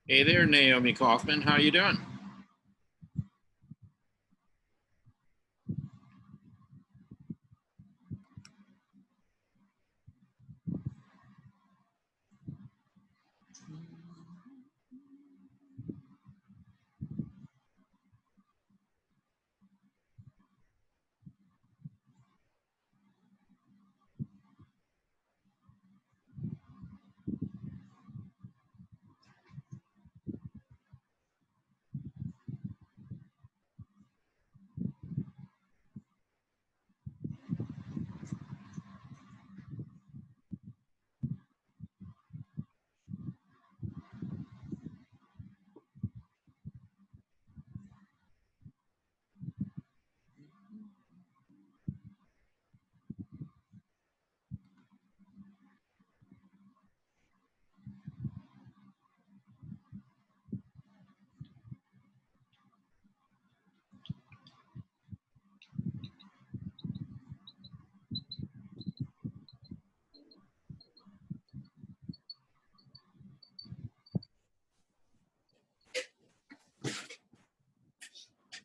Hey there, Naomi Kaufman. How you doing?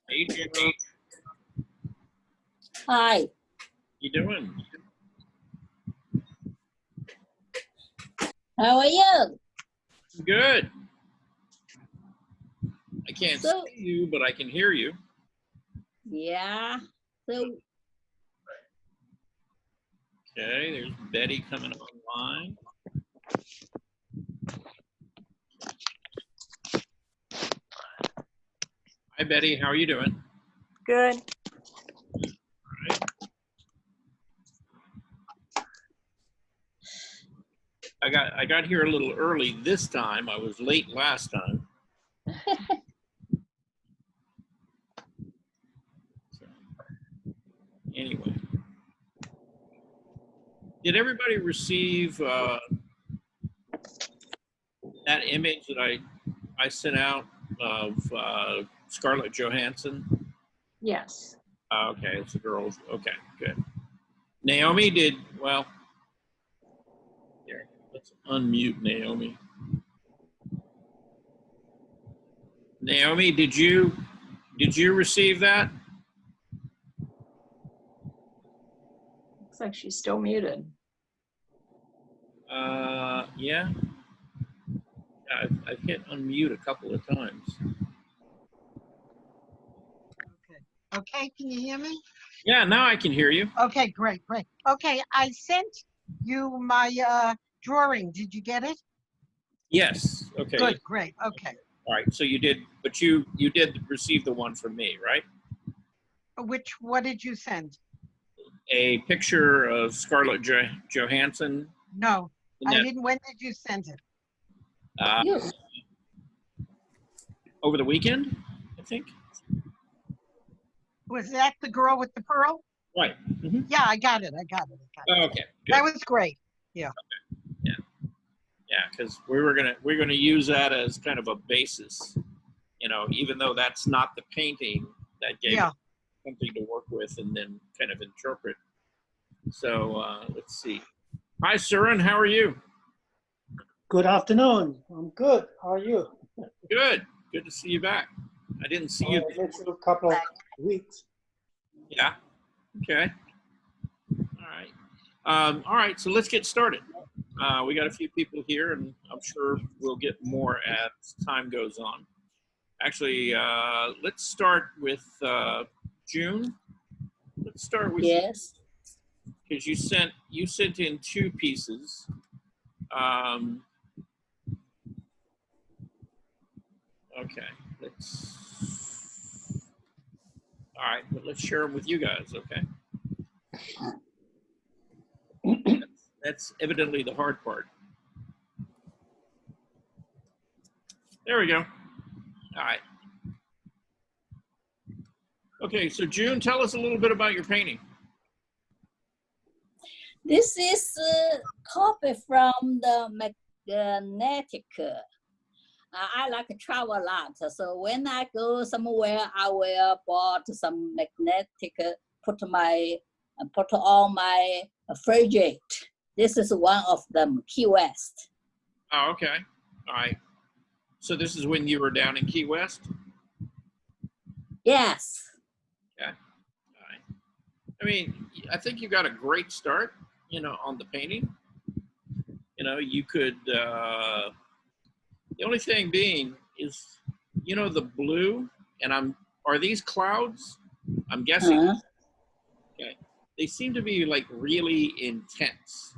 Hey, General. Hi. You doing? How are you? Good. I can't So, see you, but I can hear you. yeah. So, Okay, there's Betty coming online. Hi, Betty. How are you doing? Good. I got here a little early this time. I was late last time. So, anyway, did everybody receive that image that I sent out of Scarlett Johansson? Yes. Okay, it's the girls. Okay, good. Naomi did well. Here, let's unmute Naomi. Naomi, did you receive that? Looks like she's still muted. Yeah. I've hit unmute a couple of times. Okay, can you hear me? Yeah, now I can hear you. Okay, great. Okay, I sent you my drawing. Did you get it? Yes. Okay. Good, great. Okay. All right. So you did, but you did receive the one from me, right? What did you send? A picture of Scarlett Johansson. No, I That, didn't. When did you send it? you. Over the weekend, I think. Was that the girl with the pearl? Right. Mm-hmm. Yeah, I got it. Oh, okay. Good. That was great. Yeah. Okay. Yeah, because we're gonna use that as kind of a basis. You know, even though that's not the painting, that gave us something to work with and then kind of interpret. So let's see. Hi, Surin. How are you? Good afternoon. I'm good. How are you? Good. Good to see you back. I didn't see you. It's a couple of weeks. Yeah. Okay. All right. All right. So let's get started. We got a few people here, and I'm sure we'll get more as time goes on. Actually, let's start with June. Let's start with Yes. because you sent in two pieces. Okay, all right, but let's share them with you guys, okay? That's evidently the hard part. There we go. All right. Okay, so June, tell us a little bit about your painting. This is a copy from the magnetic. I like to travel a lot. So when I go somewhere, I will bought some magnetic, put on my frigate. This is one of them, Key West. Oh, okay. All right. So this is when you were down in Key West? Yes. All right. I mean, I think you got a great start, on the painting. You could, the only thing being is, the blue, and are these clouds? I'm guessing. Uh-huh. Okay. They seem to be like really intense.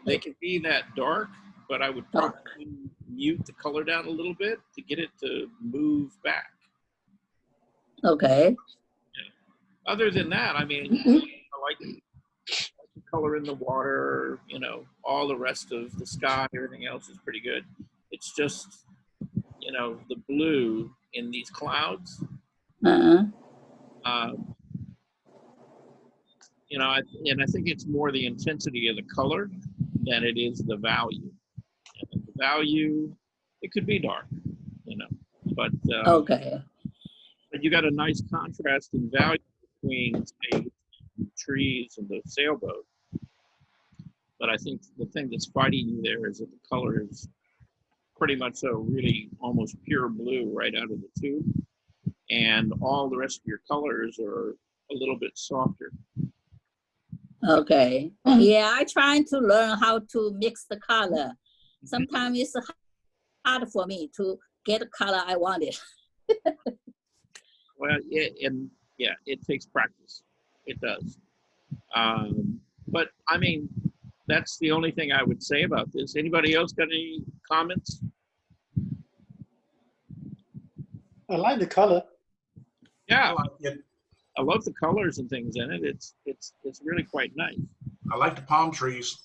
They can be that dark, but I would probably mute the color down a little bit to get it to move back. Okay. Other than that, I mean, I like the color in the water, all the rest of the sky, everything else is pretty good. It's just, the blue in these clouds. Uh-huh. And I think it's more the intensity of the color than it is the value. And the value, it could be dark, but Okay. but you got a nice contrast in value between, say, the trees and the sailboat. But I think the thing that's fighting you there is that the color is pretty much so really almost pure blue right out of the tube. And all the rest of your colors are a little bit softer. Okay. Yeah, I trying to learn how to mix the color. Sometimes it's hard for me to get the color I wanted. Well, it takes practice. It does. But I mean, that's the only thing I would say about this. Anybody else got any comments? I like the color. Yeah, I like it. I love the colors and things in it. It's really quite nice. I like the palm trees.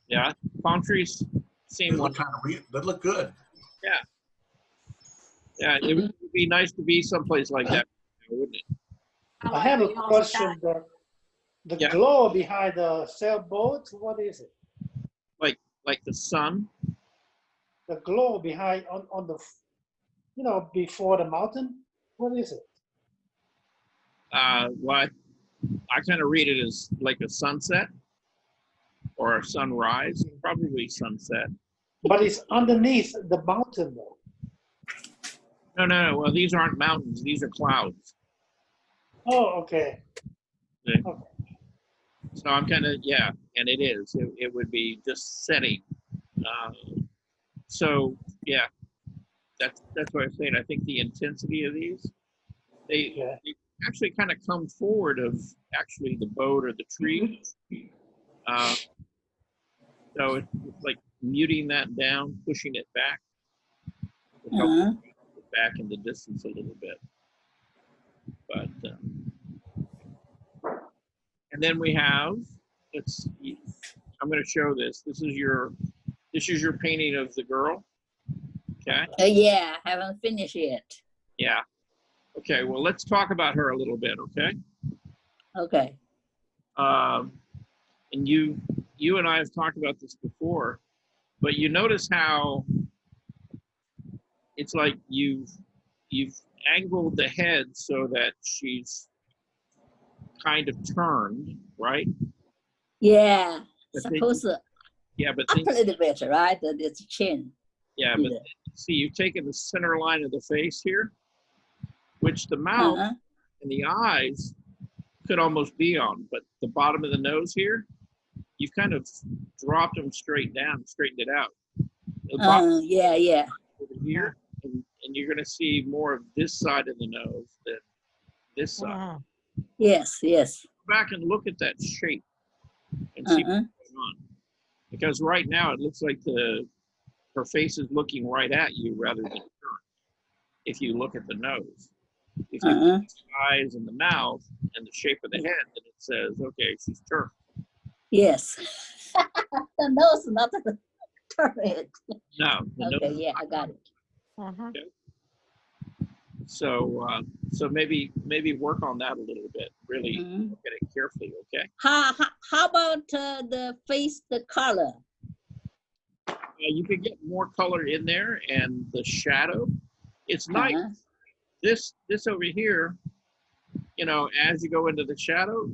Yeah, palm trees They seem look like, they look good. yeah, it would be nice to be someplace like that, wouldn't it? I have a question. The Yeah. glow behind the sailboat, what is it? Like the sun. The glow behind on the, before the mountain, what is it? What I kind of read it as like a sunset or a sunrise, probably sunset. But it's underneath the mountain though. No. Well, these aren't mountains; these are clouds. Oh, okay. So I'm kind of and it is. It would be just setting. So yeah, that's what I'm saying. I think the intensity of these, they actually kind of come forward of actually the boat or the tree. So it's like muting that down, pushing it back, to help Uh-huh. it back in the distance a little bit. But and then we have, I'm going to show this. This is your painting of the girl. Okay. Yeah, haven't finished yet. Yeah. Okay. Well, let's talk about her a little bit. Okay. Okay. And you and I have talked about this before, but you notice how it's like you've angled the head so that she's kind of turned, right? Yeah. But then- Suppose up but a little bit, right? It's chin. but Yeah. see, you've taken the center line of the face here, which the mouth Uh-huh. and the eyes could almost be on, but the bottom of the nose here, you've kind of dropped them straight down, straightened it out. The bottom Yeah. over here, and you're going to see more of this side of the nose than this side. Yes. Go back and look at that shape and see Uh-huh. what's going on. Because right now it looks like her face is looking right at you rather than turned. If you look at the nose, if you look at the eyes and the mouth and the shape of the head, then it says, okay, she's turned. Yes. The nose not turn. No, the Okay, nose. yeah, I got it. So maybe work on that a little bit. Really Mhm. look at it carefully. Okay. How about the face, the color? You can get more color in there and the shadow. It's nice. Uh-huh. This over here, as you go into the shadow,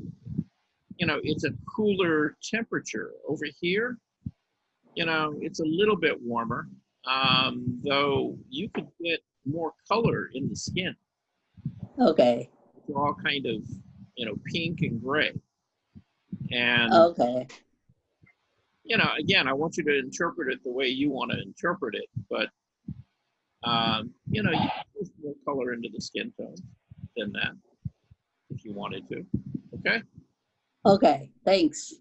it's a cooler temperature. Over here, it's a little bit warmer. though you could get more color in the skin. Okay. It's all kind of, pink and gray. And, Okay. again, I want you to interpret it the way you want to interpret it, but, you can put more color into the skin tone than that if you wanted to. Okay. Okay. Thanks.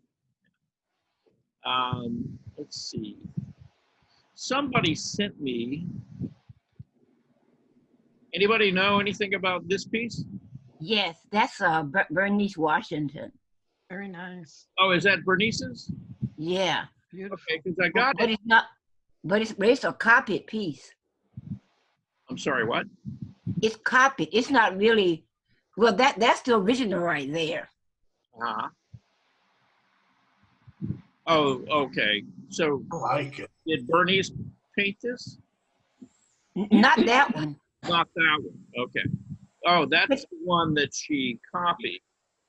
Let's see. Somebody sent me. Anybody know anything about this piece? Yes, that's Bernice Washington. Very nice. Oh, is that Bernice's? Yeah. Beautiful. Okay, because I got But it. it's not, but it's a copied piece. I'm sorry, what? It's copied. It's not really, well, that's the original right there. Uh-huh. Oh, okay. So I like it. did Bernice paint this? Not that one. Not that one. Okay. Oh, that's the one that she copied.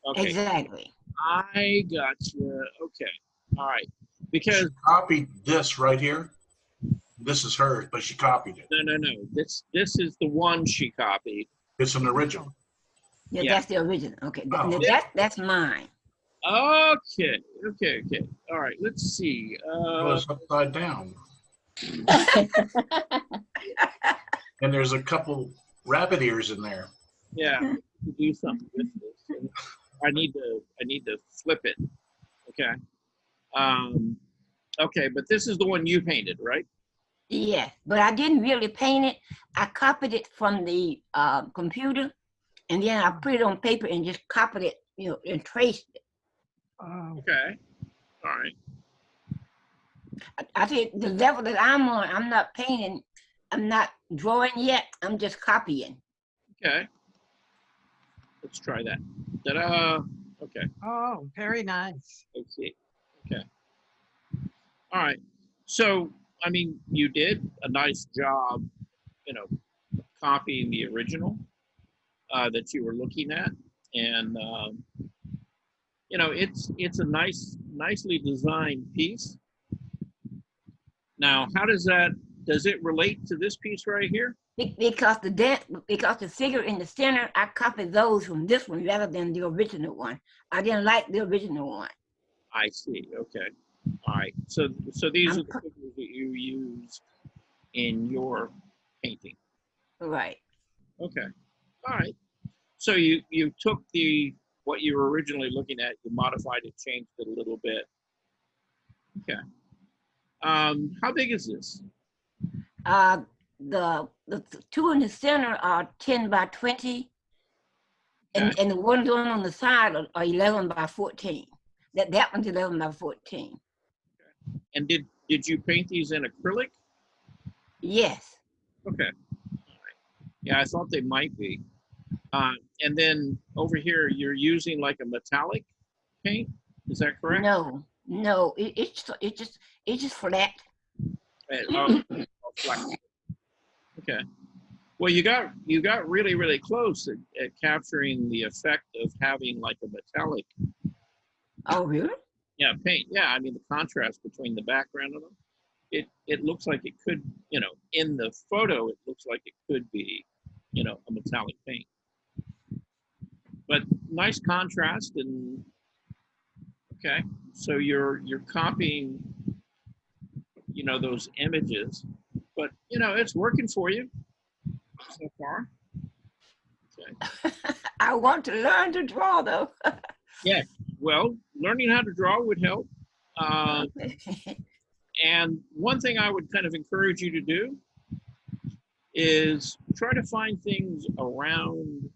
Okay. Exactly. I got you. Okay. All right. She Because copied this right here. This is hers, but she copied it. no. This is the one she copied. It's an original. Yeah, Yeah. that's the original. Okay, Oh. that's mine. Okay. All right. Let's see. Well, it's upside down. And there's a couple rabbit ears in there. Yeah. To do something with this. And I need to flip it. Okay. Okay, but this is the one you painted, right? Yeah, but I didn't really paint it. I copied it from the computer, and then I put it on paper and just copied it, and traced it. Oh, Okay. All right. I think the level that I'm on, I'm not painting, I'm not drawing yet. I'm just copying. Okay. Let's try that. Ta-da. Okay. oh, very nice. Let's see. Okay. All right. So, I mean, you did a nice job, copying the original that you were looking at, and it's a nicely designed piece. Now, does it relate to this piece right here? Because the figure in the center, I copied those from this one rather than the original one. I didn't like the original one. I see. Okay. All right. So these are the figures that you used in your painting. Right. Okay. All right. So you took what you were originally looking at, you modified it, changed it a little bit. Okay. How big is this? The two in the center are 10 by 20, and Okay. the ones on the side are 11 by 14. That one's 11 by 14. And did you paint these in acrylic? Yes. Okay. All right. Yeah, I thought they might be. And then over here, you're using like a metallic paint. Is that correct? No, it's just flat. Oh, flat. Okay. Well, you got really, really close at capturing the effect of having like a metallic, Oh, really? paint. Yeah, I mean the contrast between the background of them. It looks like it could, in the photo, it looks like it could be, a metallic paint. But nice contrast, and okay, so you're copying, those images, but it's working for you so far. Okay. I want to learn to draw though. Yeah. Well, learning how to draw would help. And one thing I would kind of encourage you to do is try to find things around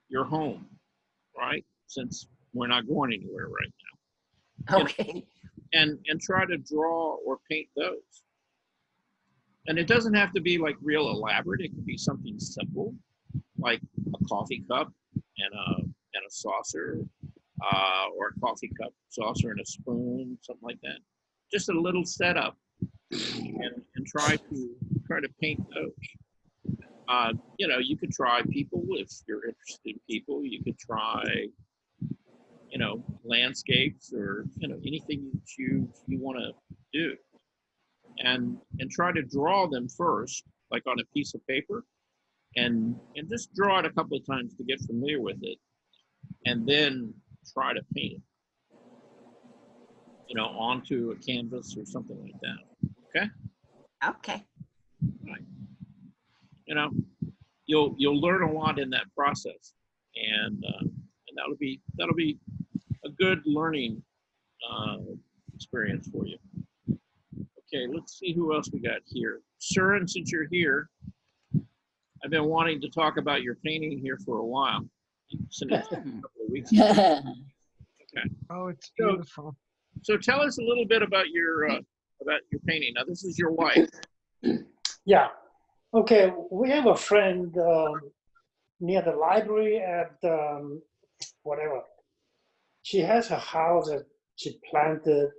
your home, right? Since we're not going anywhere right now. Okay. And try to draw or paint those. And it doesn't have to be like real elaborate. It could be something simple, like a coffee cup and a saucer, or a coffee cup, saucer, and a spoon, something like that. Just a little setup, and try to paint those. You could try people if you're interested in people. You could try, landscapes, or anything that you want to do. and try to draw them first, like on a piece of paper, and just draw it a couple of times to get familiar with it, and then try to paint it, onto a canvas or something like that. Okay. Okay. Right. You'll learn a lot in that process, and that'll be a good learning experience for you. Okay, let's see who else we got here. Surin, since you're here, I've been wanting to talk about your painting here for a while. Since a couple of weeks ago. Oh, it's So- beautiful. So tell us a little bit about your painting. Now, this is your wife. Yeah. Okay, we have a friend near the library at whatever. She has a house that she planted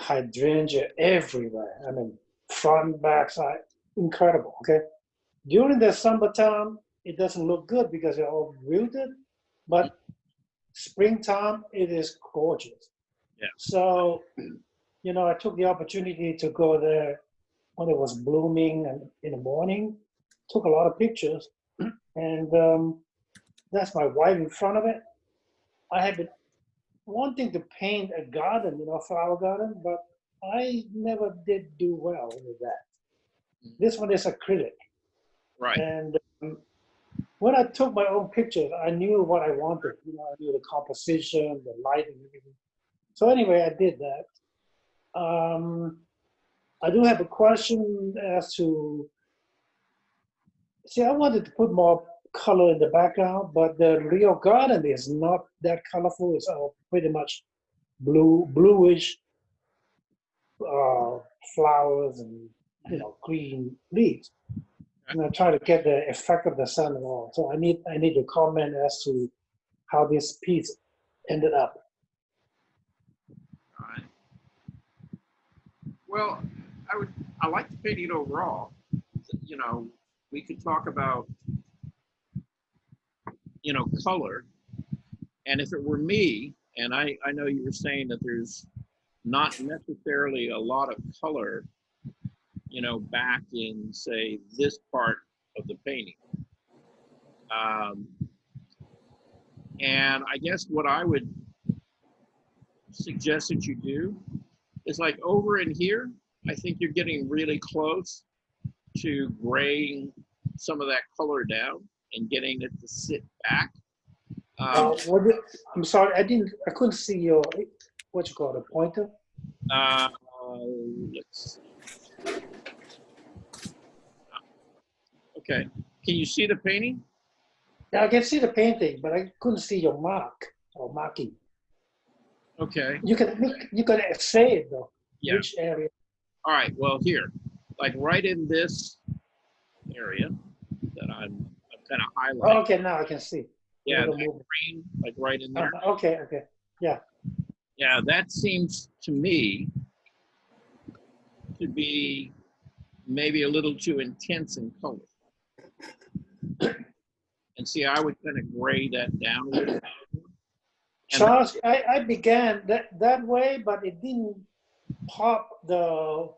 hydrangea everywhere. I mean, front, back, side, incredible. Okay. During the summertime, it doesn't look good because they're all wilted, but springtime, it is gorgeous. Yeah. So, I took the opportunity to go there when it was blooming and in the morning, took a lot of pictures, and that's my wife in front of it. I had been wanting to paint a garden, flower garden, but I never did do well with that. This one is acrylic. Right. And when I took my own pictures, I knew what I wanted. I knew the composition, the lighting, everything. So anyway, I did that. I do have a question as to, I wanted to put more color in the background, but the real garden is not that colorful. It's all pretty much bluish flowers and, green leaves. And I try to get the effect of the sun and all. So I need to comment as to how this piece ended up. All right. Well, I like the painting overall. We could talk about, color. And if it were me, and I know you were saying that there's not necessarily a lot of color, back in, say, this part of the painting. And I guess what I would suggest that you do is, like, over in here, I think you're getting really close to graying some of that color down and getting it to sit back. I'm sorry, I couldn't see your, what you call it, a pointer? Let's see. Okay, can you see the painting? Yeah, I can see the painting, but I couldn't see your mark or marking. Okay, You can say it though. yeah. Which area? All right, well, here, like right in this area that I'm kind of highlighting. Okay, now I can see. Yeah, Little that movement. green, like right in there. Okay. Yeah, that seems to me to be maybe a little too intense in color. And see, I would kind of gray that down a little. Charles, I began that way, but it didn't pop the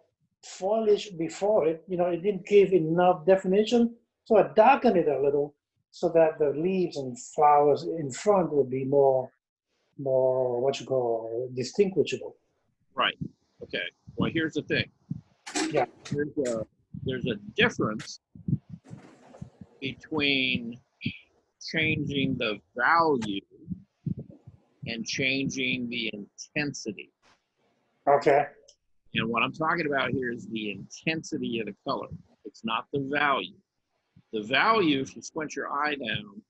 foliage before it. It didn't give enough definition. So I darkened it a little so that the leaves and flowers in front would be more what you call distinguishable. Right. Okay. Well, here's the thing. Yeah. There's a difference between changing the value and changing the intensity. Okay. And what I'm talking about here is the intensity of the color. It's not the value. The value, if you squint your eye down,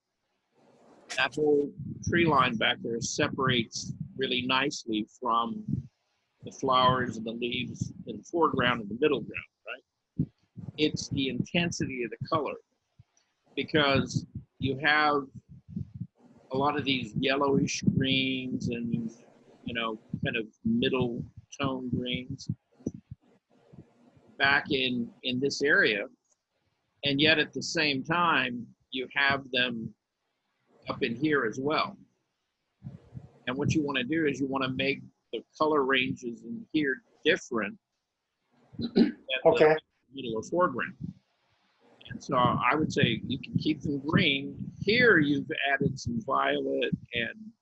that whole tree line back there separates really nicely from the flowers and the leaves in the foreground and the middle ground, right? It's the intensity of the color, because you have a lot of these yellowish greens and, kind of middle tone greens back in this area. And yet at the same time, you have them up in here as well. And what you want to do is you want to make the color ranges in here different Okay. Middle or foreground. And so I would say you can keep them green. Here you've added some violet, and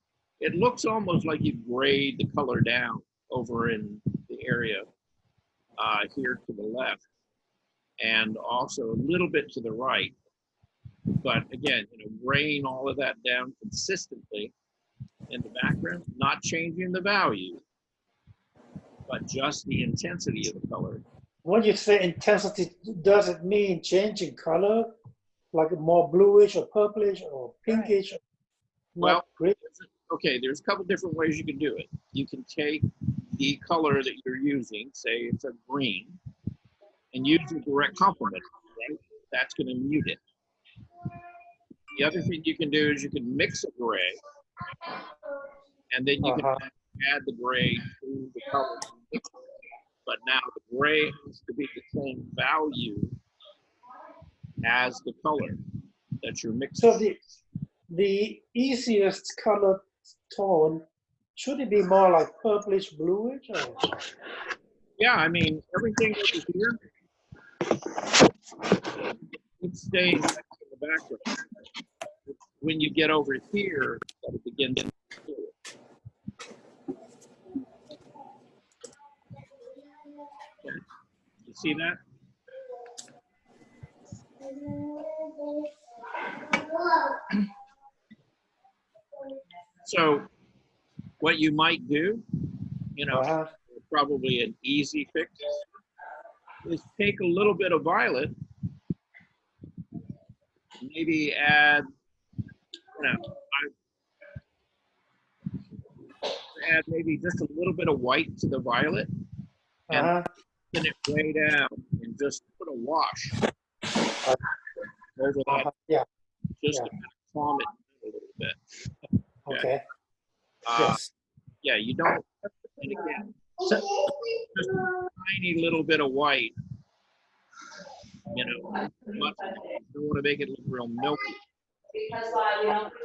it looks almost like you've grayed the color down over in the area here to the left, and also a little bit to the right. But again, graying all of that down consistently in the background, not changing the value, but just the intensity of the color. When you say intensity, does it mean changing color, like more bluish or purplish or pinkish? Well, Not green? okay, there's a couple different ways you can do it. You can take the color that you're using, say it's a green, and use the direct complement, right? That's going to mute it. The other thing you can do is you can mix a gray, and then you can add the gray to the color. But now the gray has to be the same value as the color that you're mixing. So the easiest color tone, should it be more like purplish bluish? Or? Yeah, I mean, everything over here, it stays in the background. When you get over here, it begins to clear. Okay. You see that? So what you might do, probably an easy fix, is take a little bit of violet, maybe add, add maybe just a little bit of white to the violet, and pin it way down, and just put a wash over that, just to kind of calm it a little bit. Okay. Yes. Yeah, you don't, and again, just a tiny little bit of white, you don't want to make it look real milky.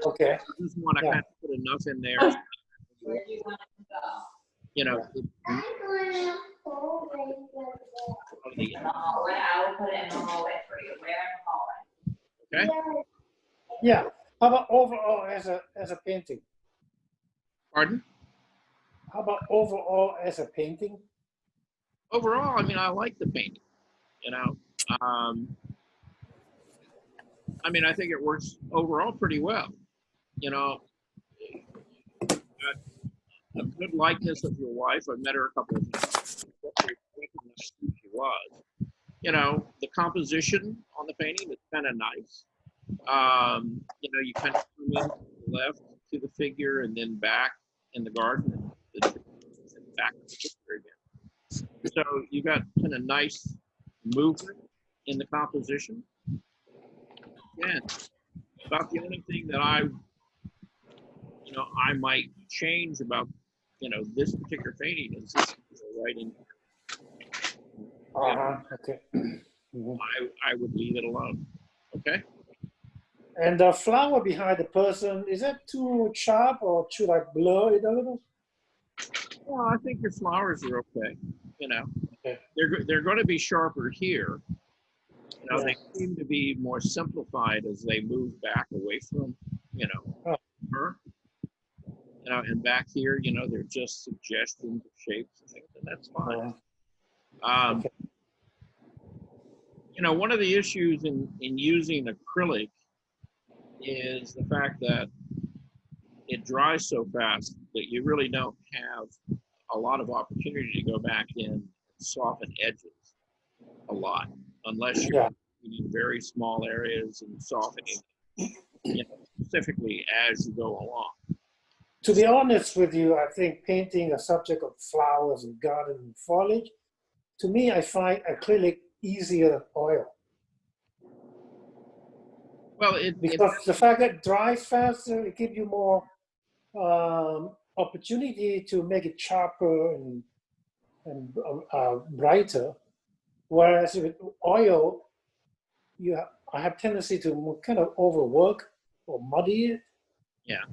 Okay. You just want to kind of put enough in there. Okay. Yeah. How about overall as a painting? Pardon? How about overall as a painting? Overall, I mean, I like the painting. I mean, I think it works overall pretty well. A good likeness of your wife. I've met her a couple of times. Recognized who she was. The composition on the painting is kind of nice. You kind of come in to the left to the figure and then back in the garden and back to the figure again. So you got kind of nice movement in the composition. Again, about the only thing that I might change about, this particular painting is this writing. Okay. I would leave it alone. Okay. And the flower behind the person, is that too sharp or should I blur it a little? Well, I think your flowers are okay. They're going to be sharper here. They seem to be more simplified as they move back away from, her. And back here, they're just suggestions of shapes and things, and that's fine. One of the issues in using acrylic is the fact that it dries so fast that you really don't have a lot of opportunity to go back in and soften edges a lot, unless you're in very small areas and softening, specifically as you go along. To be honest with you, I think painting a subject of flowers and garden and foliage, to me, I find acrylic easier than oil. Well, because the fact that it dries faster, it gives you more opportunity to make it sharper and brighter. Whereas with oil, I have tendency to kind of overwork or muddy it. Yeah.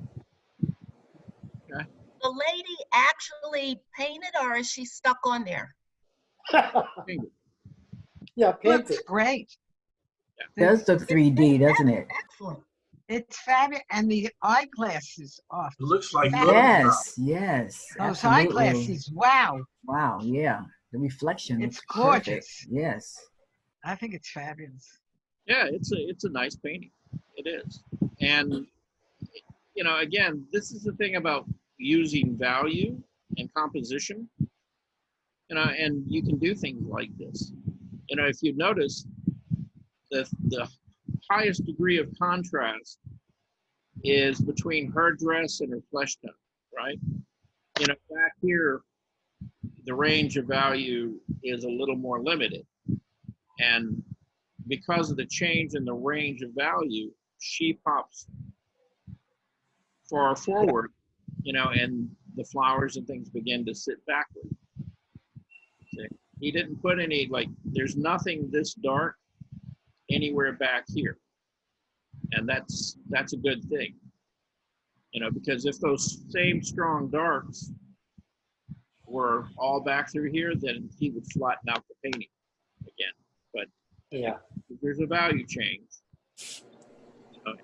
Okay. The lady actually painted, or is she stuck on there? Painted. Yeah, Looks painted. great. Does look 3D, doesn't it? Excellent. It's fabulous. And the eyeglasses are. It looks like fabulous. Yes, yes, Those absolutely. eyeglasses, wow. Wow, yeah. The reflection It's looks perfect. gorgeous. Yes. I think it's fabulous. Yeah, it's a nice painting. It is. And you know, again, this is the thing about using value and composition. You know, and you can do things like this. You know, if you notice, the highest degree of contrast is between her dress and her flesh tone, right? You know, back here, the range of value is a little more limited. And because of the change in the range of value, she pops far forward, you know, and the flowers and things begin to sit backward. See? He didn't put any, like, there's nothing this dark anywhere back here. And that's a good thing, you know, because if those same strong darks were all back through here, then he would flatten out the painting again. But Yeah. there's a value change, you know,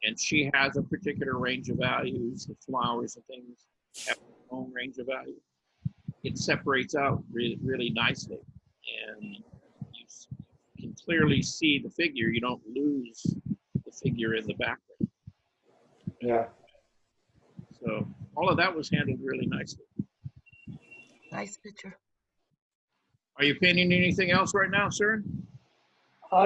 and she has a particular range of values. The flowers and things have their own range of value. It separates out really, really nicely, and you can clearly see the figure. You don't lose the figure in the background. Yeah. So all of that was handled really nicely. Nice picture. Are you painting anything else right now, sir?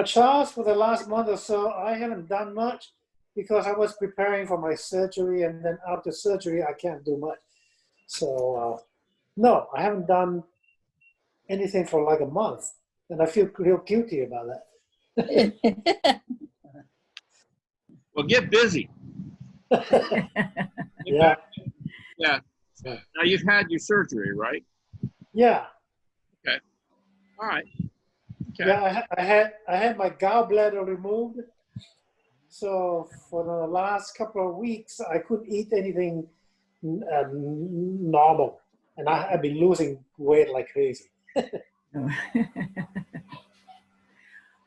Charles, for the last month or so, I haven't done much because I was preparing for my surgery, and then after surgery, I can't do much. So, no, I haven't done anything for like a month, and I feel real guilty about that. Well, get busy. Yeah, Yeah. Now you've had your surgery, right? yeah, All right. Okay. yeah. I had my gallbladder removed, so for the last couple of weeks, I couldn't eat anything normal, and I've been losing weight like crazy.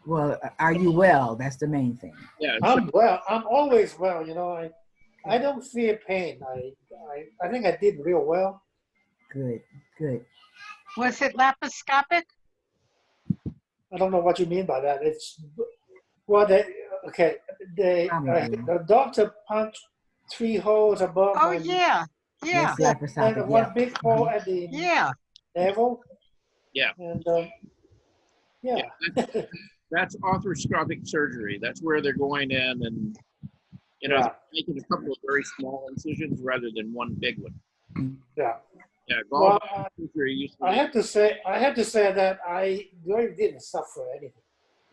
Well, are you well? That's the main thing. Yeah. I'm well. I'm always well. You know, I don't fear pain. I think I did real well. Good, good. Was it laparoscopic? I don't know what you mean by that. It's well, the doctor punched 3 holes above Oh, my yeah, yeah, Yes, laparoscopic, and one yeah. big hole at the yeah. navel. Yeah. And yeah. That's arthroscopic surgery. That's where they're going in and, you know, Yeah. making a couple of very small incisions rather than one big one. Yeah. Yeah. Well, Surgery used to I be- have to say that I really didn't suffer anything.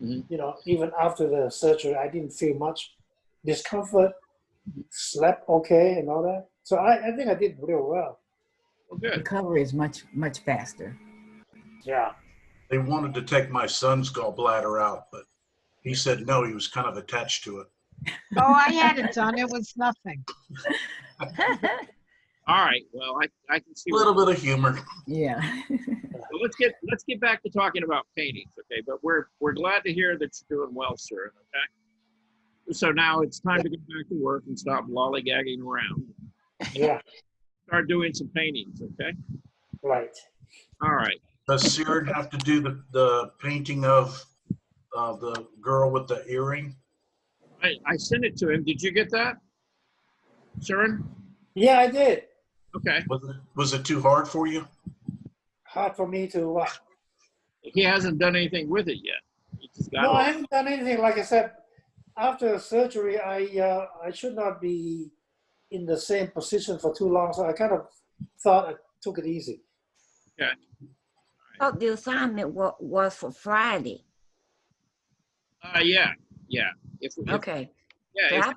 Mhm. You know, even after the surgery, I didn't feel much discomfort. Slept okay and all that. So I think I did real well. Oh, good. Recovery is much, much faster. Yeah. They wanted to take my son's gallbladder out, but he said no, he was kind of attached to it. Oh, I had it done. It was nothing. All right. Well, I can see. A little bit of humor. Yeah. So let's get back to talking about paintings, okay? But we're glad to hear that you're doing well, sir. Okay. So now it's time to get back to work and stop lollygagging around. Yeah. Start doing some paintings, okay? Right. All right. Does Seared have to do the painting of the girl with the earring? I sent it to him. Did you get that, Søren? Yeah, I did. Okay. Was it too hard for you? Hard for me to. He hasn't done anything with it yet. He just got No, I it. haven't done anything. Like I said, after surgery, I should not be in the same position for too long. So I kind of thought I took it easy. Okay. Oh, the assignment was for Friday. Yeah. If Okay. yeah, So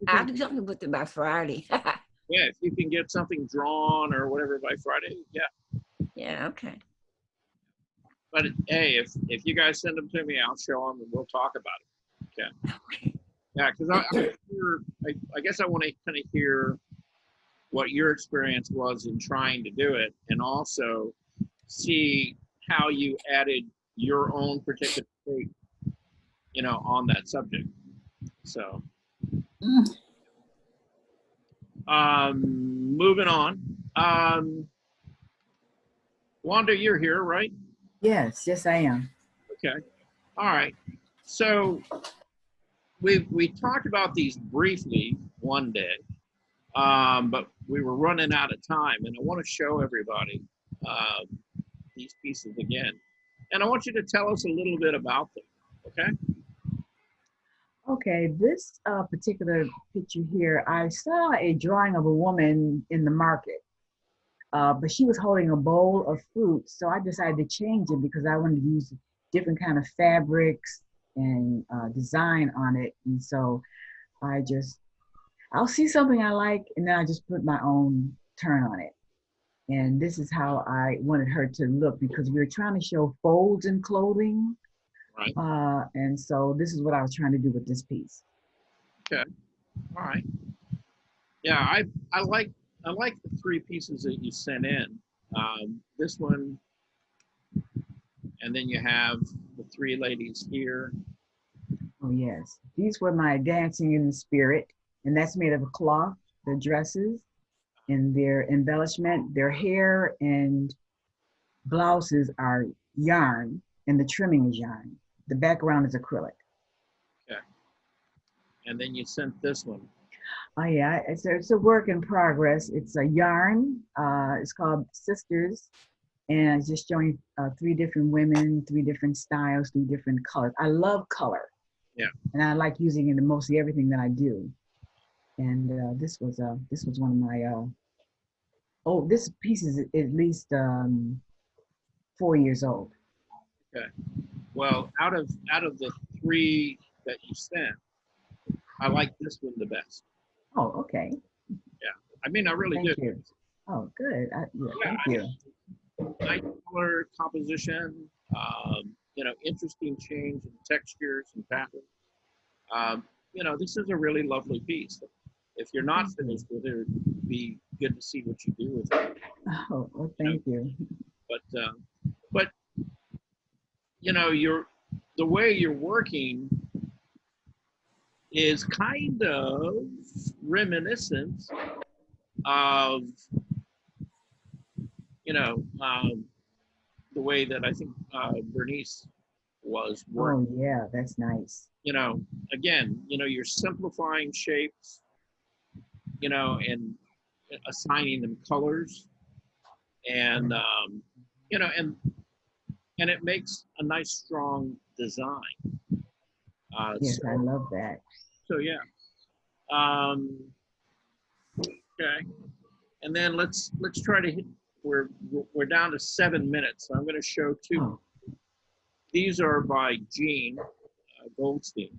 I'll do something with it by Friday. yeah, if you can get something drawn or whatever by Friday, yeah. Yeah, okay. But hey, if you guys send them to me, I'll show them and we'll talk about it. Okay. Yeah, because I guess I want to kind of hear what your experience was in trying to do it, and also see how you added your own particular take, on that subject. So, moving on. Wanda, you're here, right? Yes, yes, I am. Okay. All right. So we talked about these briefly one day, but we were running out of time, and I want to show everybody these pieces again. And I want you to tell us a little bit about them, okay? Okay, this particular picture here, I saw a drawing of a woman in the market, but she was holding a bowl of fruit. So I decided to change it because I wanted to use different kind of fabrics and design on it. And so I'll see something I like, and then I just put my own turn on it. And this is how I wanted her to look, because we were trying to show folds in clothing. Right. And so this is what I was trying to do with this piece. Okay. All right. Yeah, I like the three pieces that you sent in. This one, and then you have the three ladies here. Oh yes, these were my dancing in the spirit, and that's made of a cloth. The dresses and their embellishment, their hair and blouses are yarn, and the trimming is yarn. The background is acrylic. Okay. And then you sent this one. Oh yeah, it's a work in progress. It's a yarn. It's called Sisters, and it's just showing three different women, three different styles, three different colors. I love color. Yeah. And I like using it in mostly everything that I do. And this was one of my. This piece is at least 4 years old. Okay. Well, out of the three that you sent, I like this one the best. Oh, okay. Yeah. I mean, I really Thank do. you. Oh, good. Thank you. Nice color composition, interesting change in textures and patterns. This is a really lovely piece. If you're not finished with it, it'd be good to see what you do with it. Oh, well, thank you. But the way you're working is kind of reminiscent of the way that I think Bernice was working. Oh yeah, that's nice. Again, you're simplifying shapes, and assigning them colors, and and it makes a nice, strong design. Yes, I love that. So yeah. Okay. And then let's try to hit. We're down to 7 minutes. So I'm going to show two. Oh. These are by Jean Goldstein.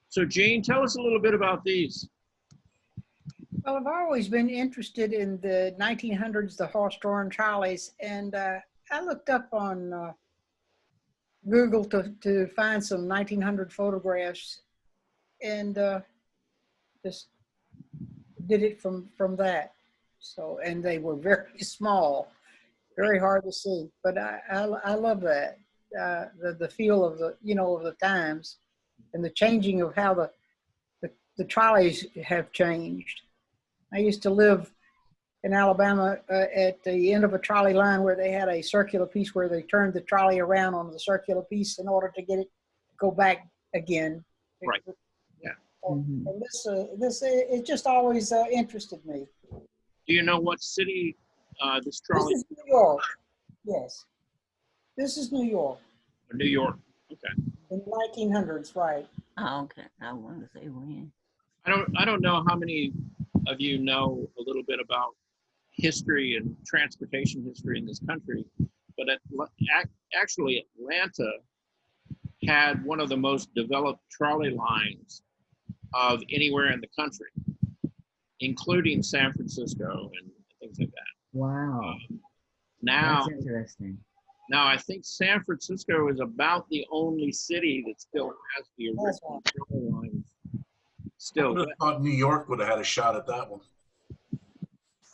So Jean, tell us a little bit about these. Well, I've always been interested in the 1900s, the horse-drawn trolleys, and I looked up on Google to find some 1900 photographs, and just did it from that. So, and they were very small, very hard to see, but I love that, the feel of the times and the changing of how the trolleys have changed. I used to live in Alabama at the end of a trolley line where they had a circular piece where they turned the trolley around on the circular piece in order to get it go back again. Right. Yeah. Mm-hmm. And this it just always interested me. Do you know what city this trolley? This is New York. Yes. This is New York. New York. Okay. In the 1900s, right? Oh, okay. I wanted to say when. I don't know how many of you know a little bit about history and transportation history in this country, but actually Atlanta had one of the most developed trolley lines of anywhere in the country, including San Francisco and things like that. Wow. Now, that's interesting. Now I think San Francisco is about the only city that still has the original trolley lines. I would have thought New York would have had a shot at that one.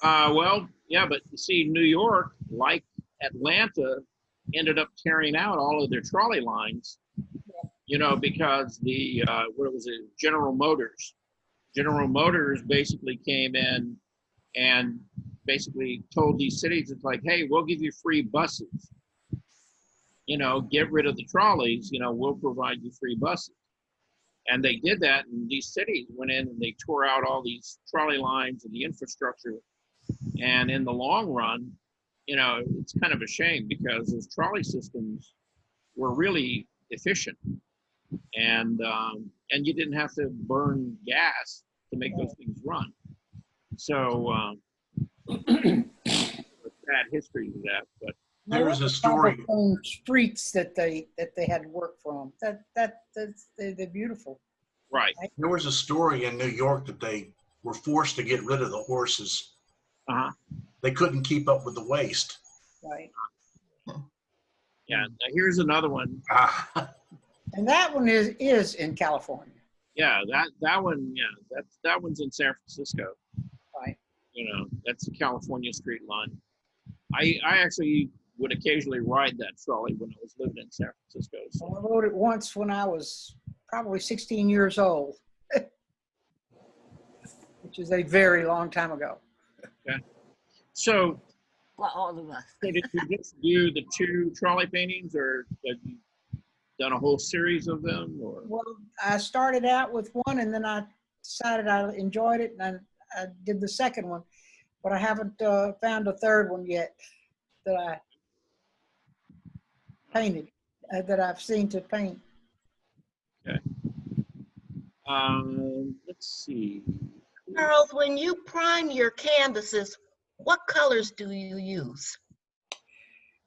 Well, yeah, but you see, New York, like Atlanta ended up carrying out all of their trolley lines, you know, because the, what was it, General Motors basically came in and basically told these cities, it's like, hey, we'll give you free buses. You know, get rid of the trolleys, you know, we'll provide you free buses. And they did that, and these cities went in and they tore out all these trolley lines and the infrastructure. And in the long run, you know, it's kind of a shame because those trolley systems were really efficient, and you didn't have to burn gas to make those things run. So sad history to that, but There was a story. Streets that they had to work from. They're beautiful. right. There was a story in New York that they were forced to get rid of the horses. Uh-huh. They couldn't keep up with the waste. Right. Yeah. Now here's another one. And that one is in California. Yeah, that one. Yeah, that one's in San Francisco. Right. You know, that's the California street line. I actually would occasionally ride that trolley when I was living in San Francisco. So. I rode it once when I was probably 16 years old, which is a very long time ago. Okay. So, For all of us. so did you just do the 2 trolley paintings, or have you done a whole series of them? Or Well, I started out with one, and then I decided I enjoyed it, and I did the second one, but I haven't found a third one yet that I painted, that I've seen to paint. let's see. Charles, when you prime your canvases, what colors do you use?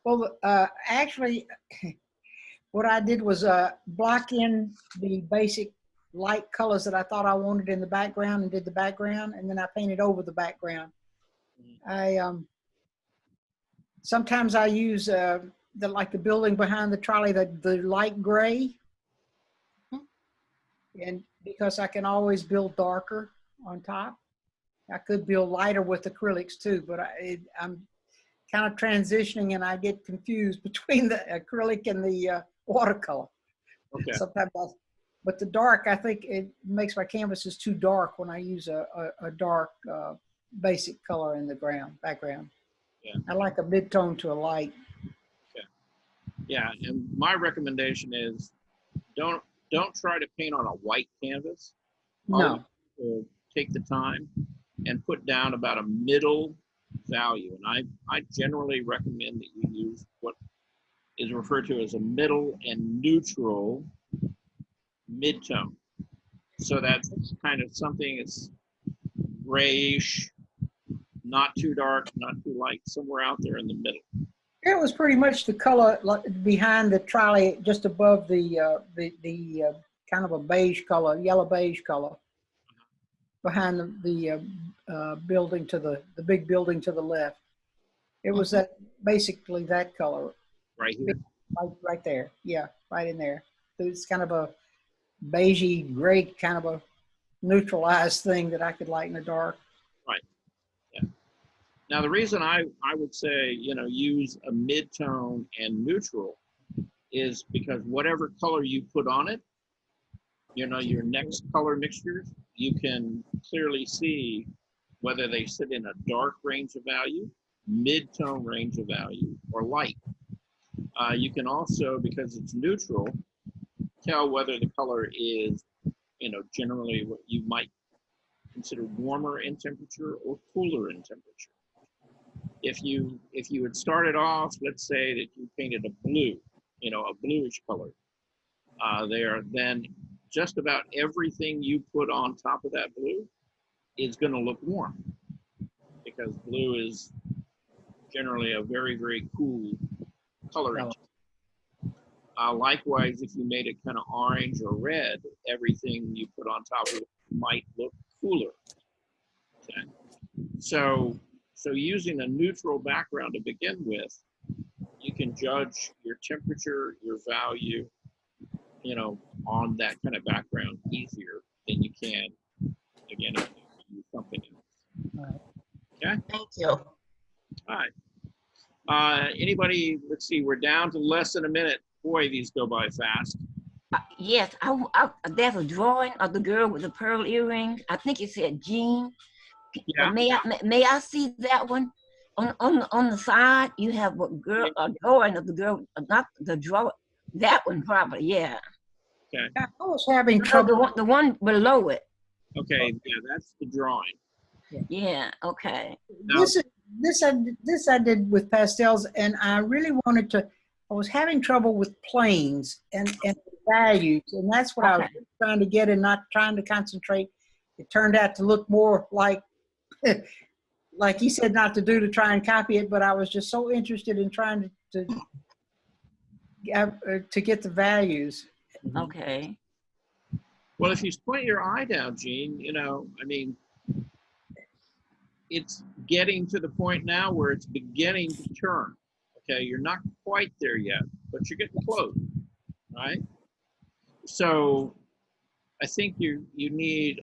Well, actually, what I did was block in the basic light colors that I thought I wanted in the background and did the background, and then I painted over the background. I sometimes I use the building behind the trolley, the light gray, and because I can always build darker on top. I could build lighter with acrylics too, but I'm kind of transitioning and I get confused between the acrylic and the watercolor. Okay. Sometimes but the dark, I think it makes my canvases too dark when I use a dark basic color in the background. Yeah. I like a mid-tone to a light. Okay. Yeah, and my recommendation is don't try to paint on a white canvas. No. Take the time and put down about a middle value. And I generally recommend that you use what is referred to as a middle and neutral mid-tone. So that's kind of something that's grayish, not too dark, not too light, somewhere out there in the middle. It was pretty much the color behind the trolley, just above the kind of a beige color, yellow beige color, behind the building to the big building to the left. It was that basically that color. Right here. Right there. Yeah, right in there. It's kind of a beigey gray, kind of a neutralized thing that I could light in the dark. Right. Yeah. Now the reason I would say, you know, use a mid-tone and neutral is because whatever color you put on it, you know, your next color mixtures, you can clearly see whether they sit in a dark range of value, mid-tone range of value, or light. You can also, because it's neutral, tell whether the color is, you know, generally what you might consider warmer in temperature or cooler in temperature. If you had started off, let's say that you painted a blue, you know, a bluish color there, then just about everything you put on top of that blue is going to look warm, because blue is generally a very, very cool color. Likewise, if you made it kind of orange or red, everything you put on top of it might look cooler. Okay. So using a neutral background to begin with, you can judge your temperature, your value, you know, on that kind of background easier than you can, again, if you use something else. Okay? Thank you. All right. Anybody, let's see, we're down to less than a minute. Boy, these go by fast. Yes, there's a drawing of the girl with the pearl earrings. I think it said Jean. Yeah. May I see that one? On the side, you have a drawing of the girl, not the draw. That one probably, yeah. Okay. I was having No, trouble. the one below it. Okay. Yeah, that's the drawing. Yeah. Okay. Now, This I did with pastels, and I really wanted to. I was having trouble with planes and values, and that's what I was Okay. trying to get, and not trying to concentrate. It turned out to look more like, like he said not to do, to try and copy it. But I was just so interested in trying to get the values. Okay. well, if you squint your eye down, Gene, I mean, it's getting to the point now where it's beginning to turn. Okay, you're not quite there yet, but you're getting close, right? So I think you need